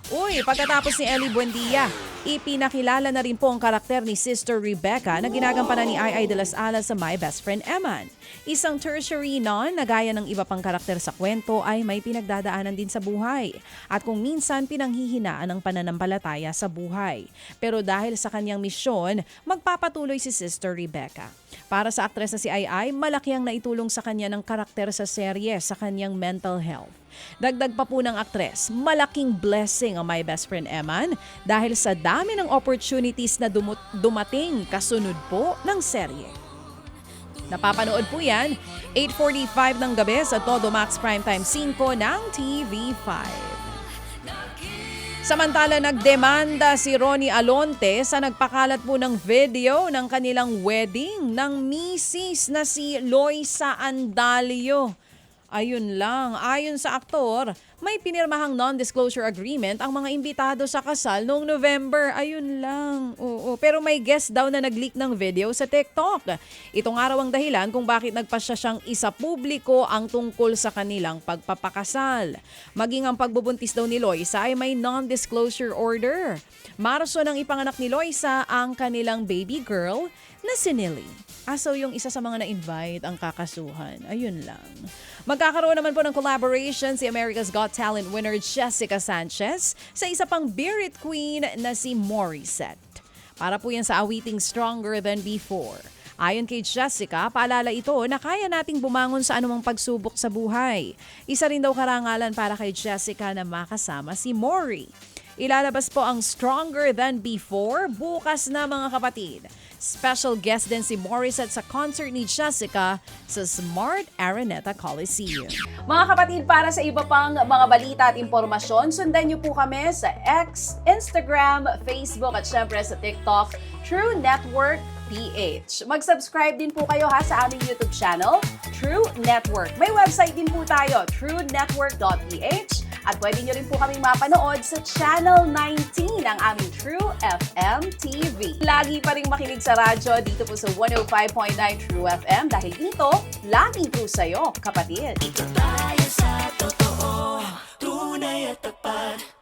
Uy, pagkatapos ni Ellie Buendia, ipinakilala na rin po ang karakter ni Sister Rebecca na ginagampanan ni Ai de las Alas sa My Best Friend Eman. Isang tertiary nun na gaya ng iba pang karakter sa kwento ay may pinagdadaanan din sa buhay at kung minsan pinanghihinaan ang pananampalataya sa buhay. Pero dahil sa kanyang misyon, magpapatuloy si Sister Rebecca. Para sa aktres na si Ai, malaki ang naitulong sa kanya ng karakter sa serye sa kanyang mental health. Dagdag pa po ng aktres, malaking blessing ang My Best Friend Eman dahil sa dami ng opportunities na dumating kasunod po ng serye. Napapanood po yan, 8:45 ng gabi sa Todo Max Primetime 5 ng TV5. Samantala, nagdemanda si Ronnie Alonte sa nagpakalat po ng video ng kanilang wedding ng misis na si Loisa Andalio. Ayun lang, ayon sa aktor, may pinirmahang non-disclosure agreement ang mga imbitado sa kasal noong November. Ayun lang, oo. Pero may guest daw na nag-leak ng video sa TikTok. Ito nga raw ang dahilan kung bakit nagpasya siyang isa-publiko ang tungkol sa kanilang pagpapakasal. Maging ang pagbubuntis daw ni Loisa ay may non-disclosure order. Marso nang ipanganak ni Loisa ang kanilang baby girl na si Nilly. So yung isa sa mga na-invite ang kakasuhan. Ayun lang. Magkakaroon naman po ng collaboration si America's Got Talent winner Jessica Sanchez sa isa pang Birit Queen na si Morissette. Para po yan sa awiting Stronger Than Before. Ayon kay Jessica, paalala ito na kaya nating bumangon sa anumang pagsubok sa buhay. Isa rin daw karangalan para kay Jessica na makasama si Mori. Ilalabas po ang Stronger Than Before bukas na mga kapatid. Special guest din si Morissette sa concert ni Jessica sa Smart Araneta Coliseum. Mga kapatid, para sa iba pang mga balita at impormasyon, sundan niyo po kami sa X, Instagram, Facebook at syempre sa TikTok, True Network PH. Mag-subscribe din po kayo sa aming YouTube channel, True Network. May website din po tayo, truenetwork.ph. At pwede nyo rin po kaming mapanood sa Channel 19 ng aming True FM TV. Lagi pa rin makinig sa radyo dito po sa 105.9 True FM dahil dito, lagi po sa'yo, kapatid. Ito tayo sa totoo, tunay at tapat.